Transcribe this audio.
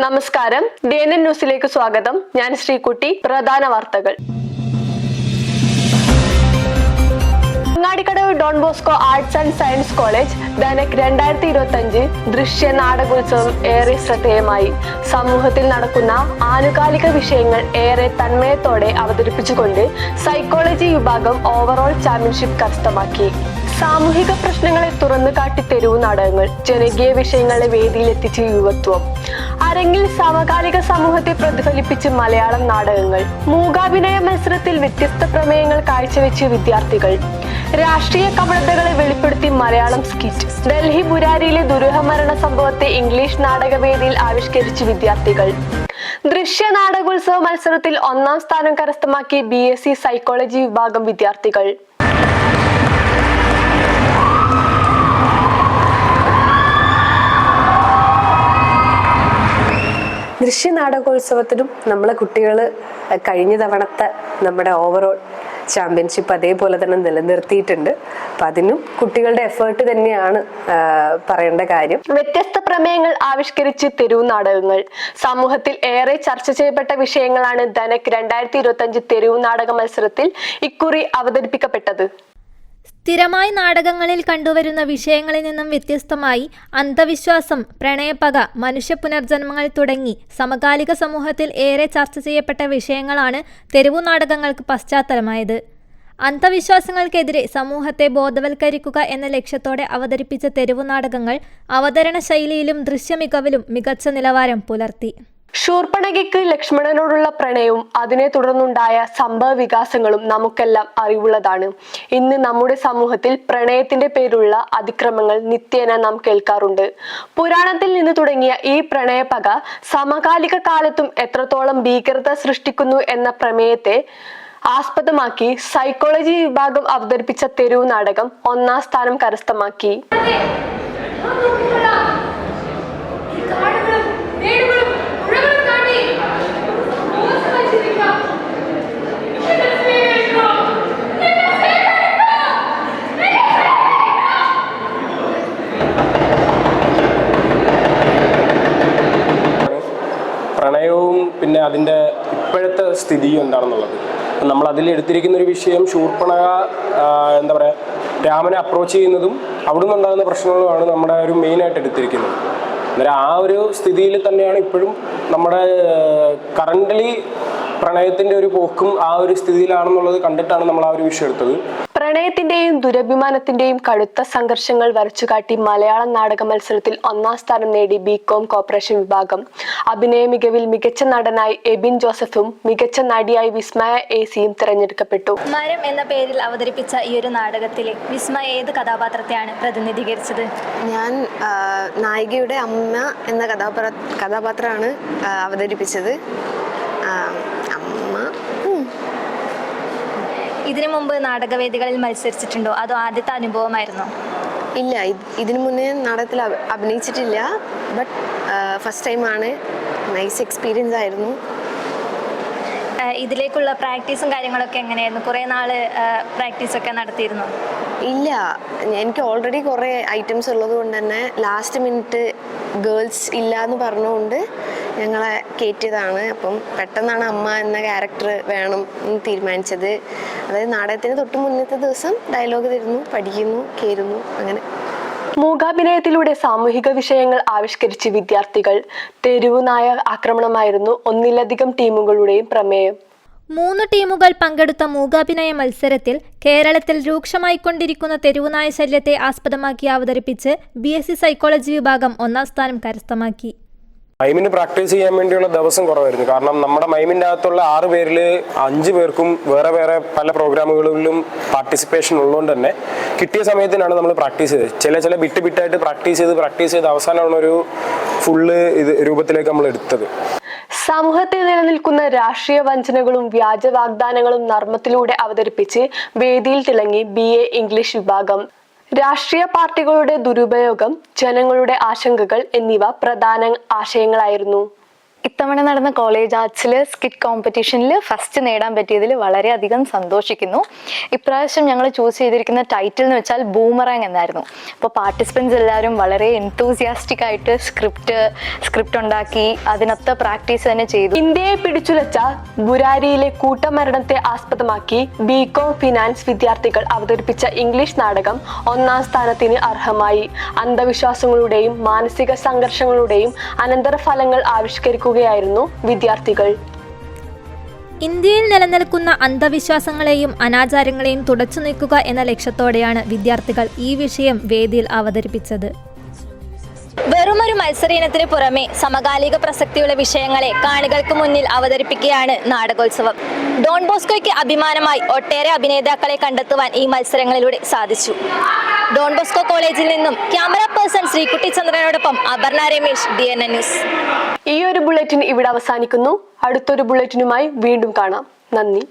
നമസ്കാരം, DNN ന്യൂസിലേക്ക് സ്വാഗതം. ഞാൻ ശ്രീകുട്ടി. പ്രധാന വാർത്തകൾ. Angadikadavu Don Bosco arts and science college Dhanak 2025 ദൃശ്യ നാടകോത്സവം ഏറെ ശ്രദ്ധേയമായി. സമൂഹത്തിൽ നടക്കുന്ന ആനുകാലിക വിഷയങ്ങൾ ഏറെ തന്മയത്തോടെ അവതരിപ്പിച്ചുകൊണ്ട് സൈക്കോളജി വിഭാഗം ഓവറോൾ ചാമ്പ്യൻഷിപ്പ് കരസ്ഥമാക്കി. സാമൂഹിക പ്രശ്നങ്ങളെ തുറന്നു കാട്ടി തെരുവു നാടകങ്ങൾ, ജനകീയ വിഷയങ്ങളെ വേദിയിലെത്തിച്ച് യുവത്വം, അരങ്ങിൽ സമകാലിക സമൂഹത്തെ പ്രതിഫലിപ്പിച്ച് മലയാളം നാടകങ്ങൾ, മൂകാഭിനയ മത്സരത്തിൽ വ്യത്യസ്ത പ്രമേയങ്ങൾ കാഴ്ചവെച്ച് വിദ്യാർത്ഥികൾ, രാഷ്ട്രീയ കപടതകളെ വെളിപ്പെടുത്തി മലയാളം സ്കിറ്റ്, ഡൽഹി ബുരാരിയിലെ ദുരൂഹമരണ സംഭവത്തെ ഇംഗ്ലീഷ് നാടകവേദിയിൽ ആവിഷ്കരിച്ച് വിദ്യാർത്ഥികൾ. ദൃശ്യ നാടകോത്സവ മത്സരത്തിൽ 1ാം സ്ഥാനം കരസ്ഥമാക്കി BSc സൈക്കോളജി വിഭാഗം വിദ്യാർത്ഥികൾ. ദൃശ്യ നാടകോത്സവത്തിനും നമ്മളെ കുട്ടികൾ കഴിഞ്ഞ തവണത്തെ നമ്മുടെ ഓവറോൾ ചാമ്പ്യൻഷിപ്പ് അതേപോലെ തന്നെ നിലനിർത്തിയിട്ടുണ്ട്. അപ്പം അതിനും കുട്ടികളുടെ എഫേർട്ട് തന്നെയാണ് പറയേണ്ട കാര്യം. വ്യത്യസ്ത പ്രമേയങ്ങൾ ആവിഷ്കരിച്ച് തെരുവു നാടകങ്ങൾ. സമൂഹത്തിൽ ഏറെ ചർച്ച ചെയ്യപ്പെട്ട വിഷയങ്ങളാണ് ധനക് 2025 തെരുവു നാടക മത്സരത്തിൽ ഇക്കുറി അവതരിപ്പിക്കപ്പെട്ടത്. സ്ഥിരമായി നാടകങ്ങളിൽ കണ്ടുവരുന്ന വിഷയങ്ങളിൽ നിന്നും വ്യത്യസ്തമായി അന്ധവിശ്വാസം, പ്രണയപ്പക, മനുഷ്യ പുനർജന്മങ്ങൾ തുടങ്ങി സമകാലിക സമൂഹത്തിൽ ഏറെ ചർച്ച ചെയ്യപ്പെട്ട വിഷയങ്ങളാണ് തെരുവു നാടകങ്ങൾക്ക് പശ്ചാത്തലമായത്. അന്ധവിശ്വാസങ്ങൾക്കെതിരെ സമൂഹത്തെ ബോധവൽക്കരിക്കുക എന്ന ലക്ഷ്യത്തോടെ അവതരിപ്പിച്ച തെരുവു നാടകങ്ങൾ അവതരണ ശൈലിയിലും ദൃശ്യമികവിലും മികച്ച നിലവാരം പുലർത്തി. ശൂർപ്പണഖയ്ക്ക് ലക്ഷ്മണനോടുള്ള പ്രണയവും അതിനെ തുടർന്നുണ്ടായ സംഭവ വികാസങ്ങളും നമുക്കെല്ലാം അറിവുള്ളതാണ്. ഇന്ന് നമ്മുടെ സമൂഹത്തിൽ പ്രണയത്തിന്റെ പേരിലുള്ള അതിക്രമങ്ങൾ നിത്യേന നാം കേൾക്കാറുണ്ട്. പുരാണത്തിൽ നിന്ന് തുടങ്ങിയ ഈ പ്രണയപക സമകാലിക കാലത്തും എത്രത്തോളം ഭീകരത സൃഷ്ടിക്കുന്നു എന്ന പ്രമേയത്തെ ആസ്പദമാക്കി സൈക്കോളജി വിഭാഗം അവതരിപ്പിച്ച തെരുവു നാടകം 1ാം സ്ഥാനം കരസ്ഥമാക്കി. പ്രണയവും പിന്നെ അതിൻ്റെ ഇപ്പോഴത്തെ സ്ഥിതി എന്താണെന്നുള്ളത് നമ്മൾ അതിൽ എടുത്തിരിക്കുന്ന ഒരു വിഷയം ശൂർപ്പണഖ എന്താ പറയുക, രാമനെ അപ്രോച്ച് ചെയ്യുന്നതും അവിടെ നിന്നുണ്ടാകുന്ന പ്രശ്നങ്ങളുമാണ് നമ്മുടെ ഒരു മെയിനായിട്ട് എടുത്തിരിക്കുന്നത്. അന്നേരം ആ ഒരു സ്ഥിതിയിൽ തന്നെയാണ് ഇപ്പോഴും നമ്മുടെ കറൻ്റലി പ്രണയത്തിൻ്റെ ഒരു പോക്കും ആ ഒരു സ്ഥിതിയിലാണെന്നുള്ളത് കണ്ടിട്ടാണ് നമ്മൾ ആ ഒരു വിഷയം എടുത്തത്. പ്രണയത്തിന്റെയും ദുരഭിമാനത്തിന്റെയും കടുത്ത സംഘർഷങ്ങൾ വരച്ചുകാട്ടി മലയാളം നാടക മത്സരത്തിൽ 1ാം സ്ഥാനം നേടി BCom കോർപ്പറേഷൻ വിഭാഗം. അഭിനയ മികവിൽ മികച്ച നടനായി എബിൻ ജോസഫും മികച്ച നടിയായി വിസ്മയ AC-യും തിരഞ്ഞെടുക്കപ്പെട്ടു. മരം എന്ന പേരിൽ അവതരിപ്പിച്ച ഈ ഒരു നാടകത്തിൽ വിസ്മയ ഏത് കഥാപാത്രത്തെയാണ് പ്രതിനിധീകരിച്ചത്? ഞാൻ നായികയുടെ അമ്മ എന്ന കഥാപാത്രമാണ് അവതരിപ്പിച്ചത്. ഇതിനു മുമ്പ് നാടകവേദികളിൽ മത്സരിച്ചിട്ടുണ്ടോ, അതോ ആദ്യത്തെ അനുഭവമായിരുന്നോ? ഇല്ല, ഇതിനു മുന്നേ നാടകത്തിൽ അഭിനയിച്ചിട്ടില്ല. ബട്ട് ഫസ്റ്റ് ടൈമാണ്. നൈസ് എക്സ്പീരിയൻസ് ആയിരുന്നു. ഇതിലേക്കുള്ള പ്രാക്ടീസും കാര്യങ്ങളൊക്കെ എങ്ങനെയായിരുന്നു? കുറേ നാൾ പ്രാക്ടീസൊക്കെ നടത്തിയിരുന്നു? ഇല്ല, എനിക്ക് ഓൾറെഡി കുറേ ഐറ്റംസ് ഉള്ളത് കൊണ്ട് തന്നെ ലാസ്റ്റ് മിനിറ്റ് ഗേൾസ് ഇല്ല എന്ന് പറഞ്ഞുകൊണ്ട് ഞങ്ങളെ കയറ്റിയതാണ്. അപ്പം പെട്ടെന്നാണ് അമ്മ എന്ന ക്യാരക്ടർ വേണം എന്ന് തീരുമാനിച്ചത്. അതായത് നാടകത്തിന് തൊട്ട് മുന്നത്തെ ദിവസം ഡയലോഗ് തരുന്നു, പഠിക്കുന്നു, കയറുന്നു, അങ്ങനെ. മൂകാഭിനയത്തിലൂടെ സാമൂഹിക വിഷയങ്ങൾ ആവിഷ്കരിച്ച് വിദ്യാർത്ഥികൾ. തെരുവു നായ ആക്രമണമായിരുന്നു ഒന്നിലധികം ടീമുകളുടെയും പ്രമേയം. 3 ടീമുകൾ പങ്കെടുത്ത മൂകാഭിനയ മത്സരത്തിൽ കേരളത്തിൽ രൂക്ഷമായിക്കൊണ്ടിരിക്കുന്ന തെരുവുനായ ശല്യത്തെ ആസ്പദമാക്കി അവതരിപ്പിച്ച് BSc സൈക്കോളജി വിഭാഗം 1ാം സ്ഥാനം കരസ്ഥമാക്കി. മൈമിന് പ്രാക്ടീസ് ചെയ്യാൻ വേണ്ടിയുള്ള ദിവസം കുറവായിരുന്നു. കാരണം നമ്മുടെ മൈമിൻ്റെ അകത്തുള്ള 6 പേരിൽ 5 പേർക്കും വേറെ വേറെ പല പ്രോഗ്രാമുകളിലും പാർട്ടിസിപ്പേഷൻ ഉള്ളതുകൊണ്ട് തന്നെ കിട്ടിയ സമയത്തിനാണ് നമ്മൾ പ്രാക്ടീസ് ചെയ്തത്. ചില ബിറ്റായിട്ട് പ്രാക്ടീസ് ചെയ്ത് അവസാനമാണ് ഒരു ഫുള്ള് ഇത് രൂപത്തിലേക്ക് നമ്മൾ എടുത്തത്. സമൂഹത്തിൽ നിലനിൽക്കുന്ന രാഷ്ട്രീയ വഞ്ചനകളും വ്യാജ വാഗ്ദാനങ്ങളും നർമ്മത്തിലൂടെ അവതരിപ്പിച്ച് വേദിയിൽ തിളങ്ങി BA ഇംഗ്ലീഷ് വിഭാഗം. രാഷ്ട്രീയ പാർട്ടികളുടെ ദുരുപയോഗം, ജനങ്ങളുടെ ആശങ്കകൾ എന്നിവ പ്രധാന ആശയങ്ങളായിരുന്നു. ഇത്തവണ നടന്ന കോളേജ് ആർട്സിൽ സ്കിറ്റ് കോമ്പറ്റീഷനിൽ ഫസ്റ്റ് നേടാൻ പറ്റിയതിൽ വളരെയധികം സന്തോഷിക്കുന്നു. ഇപ്രാവശ്യം ഞങ്ങൾ ചൂസ് ചെയ്തിരിക്കുന്ന ടൈറ്റിൽ എന്ന് വെച്ചാൽ ബൂമറാങ് എന്നായിരുന്നു. അപ്പോൾ പാർട്ടിസിപ്പൻസ് എല്ലാവരും വളരെ എൻതൂസിയാസ്റ്റിക് ആയിട്ട് സ്ക്രിപ്റ്റ് ഉണ്ടാക്കി അതിനൊത്ത പ്രാക്ടീസ് തന്നെ ചെയ്തു. ഇന്ത്യയെ പിടിച്ചുലച്ച ബുരാരിയിലെ കൂട്ടമരണത്തെ ആസ്പദമാക്കി ബികോം ഫിനാൻസ് വിദ്യാർത്ഥികൾ അവതരിപ്പിച്ച ഇംഗ്ലീഷ് നാടകം 1ാം സ്ഥാനത്തിന് അർഹമായി. അന്ധവിശ്വാസങ്ങളുടെയും മാനസിക സംഘർഷങ്ങളുടെയും അനന്തരഫലങ്ങൾ ആവിഷ്കരിക്കുകയായിരുന്നു വിദ്യാർത്ഥികൾ. ഇന്ത്യയിൽ നിലനിൽക്കുന്ന അന്ധവിശ്വാസങ്ങളെയും അനാചാരങ്ങളെയും തുടച്ചു നീക്കുക എന്ന ലക്ഷ്യത്തോടെയാണ് വിദ്യാർത്ഥികൾ ഈ വിഷയം വേദിയിൽ അവതരിപ്പിച്ചത്. വെറുമൊരു മത്സര ഇനത്തിന് പുറമെ സമകാലിക പ്രസക്തിയുള്ള വിഷയങ്ങളെ കാണികൾക്ക് മുന്നിൽ അവതരിപ്പിക്കുകയാണ് നാടകോത്സവം. ഡോൺ ബോസ്കോയ്ക്ക് അഭിമാനമായി ഒട്ടേറെ അഭിനേതാക്കളെ കണ്ടെത്തുവാൻ ഈ മത്സരങ്ങളിലൂടെ സാധിച്ചു. ഡോൺ ബോസ്കോ കോളേജിൽ നിന്നും ക്യാമറ പേഴ്സൺ ശ്രീകുട്ടി ചന്ദ്രനോടൊപ്പം അപർണ രമേശ്, DNN ന്യൂസ്. ഈ ഒരു ബുള്ളറ്റിൻ ഇവിടെ അവസാനിക്കുന്നു. അടുത്തൊരു ബുള്ളറ്റിനുമായി വീണ്ടും കാണാം. നന്ദി.